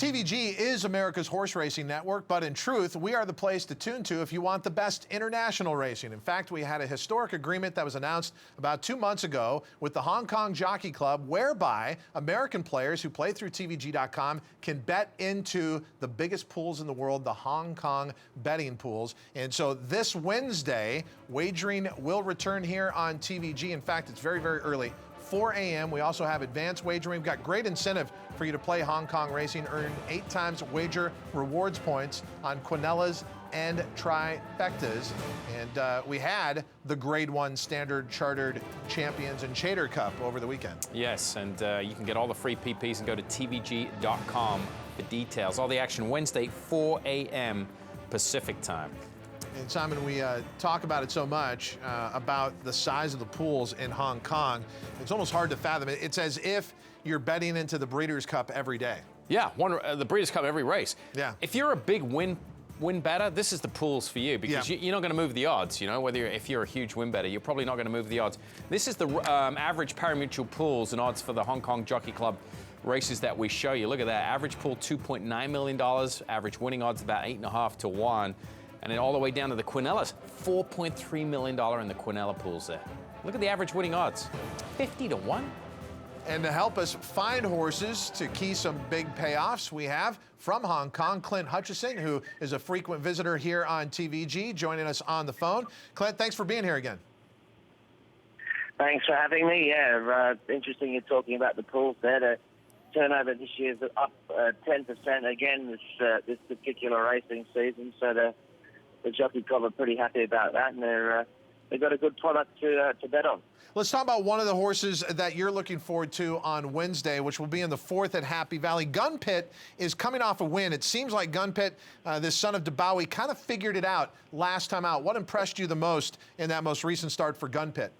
TVG is America's horse racing network, but in truth, we are the place to tune to if you want the best international racing. In fact, we had a historic agreement that was announced about 2 months ago with the Hong Kong Jockey Club, whereby American players who play through TVG.com can bet into the biggest pools in the world, the Hong Kong betting pools. And so this Wednesday, wagering will return here on TVG. In fact, it's very, very early. 4 a.m. We also have advanced wagering. We've got great incentive for you to play Hong Kong racing. Earn 8 times wager rewards points on quinellas and trifectas. And we had the Grade 1 Standard Chartered Champions and Chater Cup over the weekend. Yes, and you can get all the free PPs and go to tvg.com for details. All the action Wednesday, 4 a.m. Pacific time. And Simon, we talk about it so much, about the size of the pools in Hong Kong. It's almost hard to fathom it. It's as if you're betting into the Breeders' Cup every day. Yeah, the Breeders' Cup every race. Yeah. If you're a big win better, this is the pools for you, because you're not going to move the odds. You know, if you're a huge win better, you're probably not going to move the odds. This is the average parimutuel pools and odds for the Hong Kong Jockey Club races that we show you. Look at that. Average pool, $2.9 million. Average winning odds, about 8.5 to 1. And then all the way down to the quinellas, $4.3 million in the quinella pools there. Look at the average winning odds, 50 to 1. And to help us find horses to key some big payoffs, we have from Hong Kong, Clint Hutchison, who is a frequent visitor here on TVG, joining us on the phone. Clint, thanks for being here again. Thanks for having me. Yeah, interesting you're talking about the pools there. The turnover this year is up 10% again this particular racing season, so the Jockey Club are pretty happy about that, and they've got a good product to bet on. Let's talk about one of the horses that you're looking forward to on Wednesday, which will be in the 4th at Happy Valley. Gun Pit is coming off a win. It seems like Gun Pit, this son of Debawi, kind of figured it out last time out. What impressed you the most in that most recent start for Gun Pit?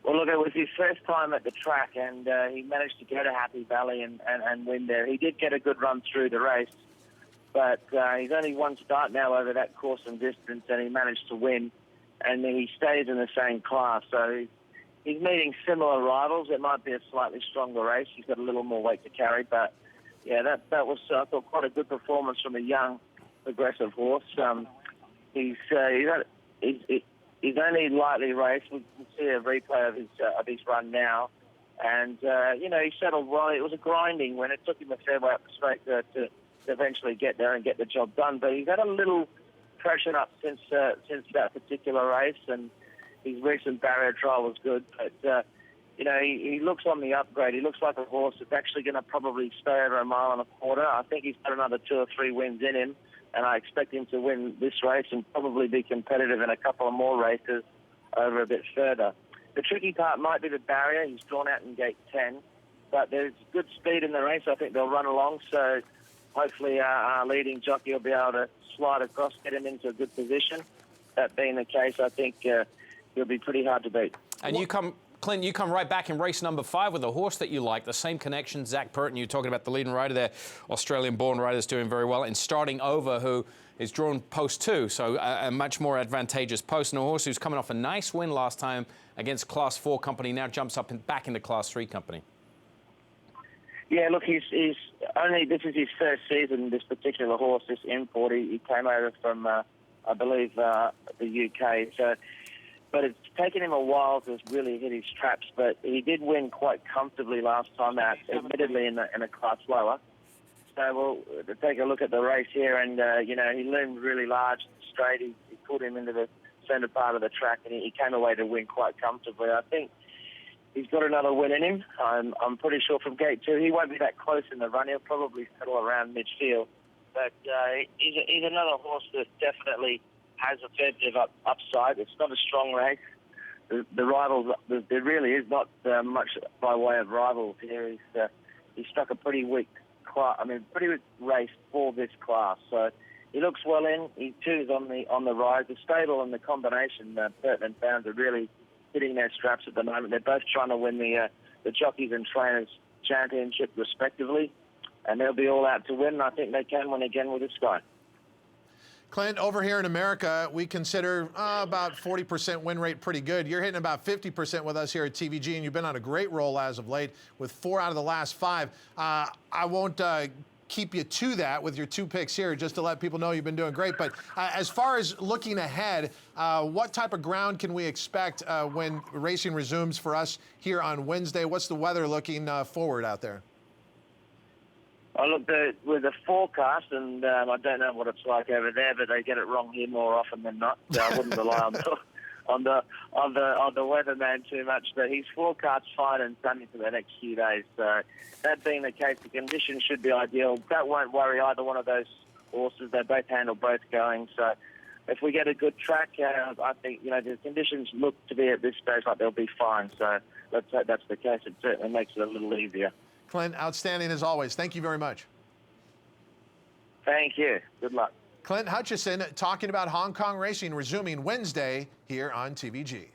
Well, look, it was his first time at the track, and he managed to go to Happy Valley and win there. He did get a good run through the race, but he's only one start now over that course and distance, and he managed to win, and he stays in the same class. So he's meeting similar rivals. It might be a slightly stronger race. He's got a little more weight to carry, but yeah, that was, I thought, quite a good performance from a young, aggressive horse. He's only lightly raced. We can see a replay of his run now, and he settled well. It was a grinding when it took him a fair way up the straight to eventually get there and get the job done. But he's had a little pressure up since that particular race, and his recent barrier trial was good. But he looks on the upgrade. He looks like a horse that's actually going to probably stay over 1.25 miles. I think he's got another 2 or 3 wins in him, and I expect him to win this race and probably be competitive in a couple of more races over a bit further. The tricky part might be the barrier. He's drawn out in gate 10, but there's good speed in the race. I think they'll run along, so hopefully our leading jockey will be able to slide across, get him into a good position. That being the case, I think he'll be pretty hard to beat. And Clint, you come right back in race number 5 with a horse that you like, the same connection, Zach Purton. You're talking about the leading rider there, Australian-born rider, is doing very well. And Starting Over, who is drawn post 2, so a much more advantageous post. And a horse who's coming off a nice win last time against Class 4 company, now jumps up back into Class 3 company. Yeah, look, this is his first season, this particular horse, this import. He came over from, I believe, the UK. So, but it's taken him a while to really hit his traps. But he did win quite comfortably last time out, admittedly in a class lower. So we'll take a look at the race here, and he loomed really large and straight. He pulled him into the centre part of the track, and he came away to win quite comfortably. I think he's got another win in him. I'm pretty sure from gate 2 he won't be that close in the run. He'll probably settle around midfield. But he's another horse that definitely has a fair bit of upside. It's not a strong race. The rivals, there really is not much by way of rivals here. He's struck a pretty weak race for this class. So he looks well in. He too is on the rise. The stable and the combination, Burton and Bounds, are really hitting their straps at the moment. They're both trying to win the Jockeys and Trainers Championship respectively, and they'll be all out to win. I think they can win again with this guy. Clint, over here in America, we consider about 40% win rate pretty good. You're hitting about 50% with us here at TVG, and you've been on a great roll as of late with 4 out of the last 5. I won't keep you to that with your 2 picks here, just to let people know you've been doing great. But as far as looking ahead, what type of ground can we expect when racing resumes for us here on Wednesday? What's the weather looking forward out there? I looked with the forecast, and I don't know what it's like over there, but they get it wrong here more often than not. So I wouldn't rely on the weatherman too much. But he's forecast fine and sunny for the next few days. So that being the case, the conditions should be ideal. That won't worry either one of those horses. They both handle both going. So if we get a good track, I think the conditions look to be at this stage like they'll be fine. So let's hope that's the case. It certainly makes it a little easier. Clint, outstanding as always. Thank you very much. Thank you. Good luck. Clint Hutchison talking about Hong Kong racing resuming Wednesday here on TVG.